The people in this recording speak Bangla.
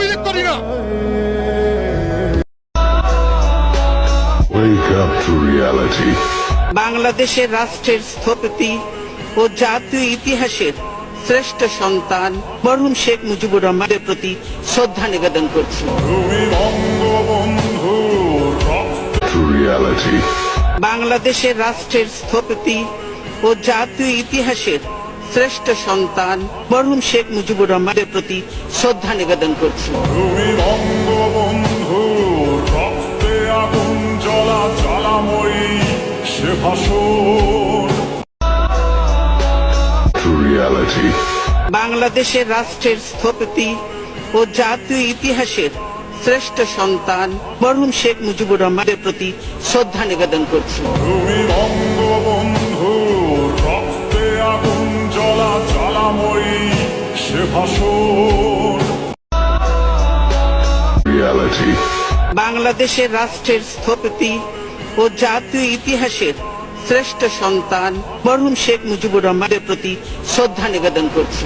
আওয়ামী লীগ করি না। Wake up to reality. বাংলাদেশের রাষ্ট্রের স্থপতি ও জাতীয় ইতিহাসের শ্রেষ্ঠ সন্তান মরহুম শেখ মুজিবুর রহমানের প্রতি শ্রদ্ধা নিবেদন করছি। To reality. বাংলাদেশের রাষ্ট্রের স্থপতি ও জাতীয় ইতিহাসের শ্রেষ্ঠ সন্তান মরহুম শেখ মুজিবুর রহমানের প্রতি শ্রদ্ধা নিবেদন করছি। To reality. বাংলাদেশের রাষ্ট্রের স্থপতি ও জাতীয় ইতিহাসের শ্রেষ্ঠ সন্তান মরহুম শেখ মুজিবুর রহমানের প্রতি শ্রদ্ধা নিবেদন করছি। Reality. বাংলাদেশের রাষ্ট্রের স্থপতি ও জাতীয় ইতিহাসের শ্রেষ্ঠ সন্তান মরহুম শেখ মুজিবুর রহমানের প্রতি শ্রদ্ধা নিবেদন করছি।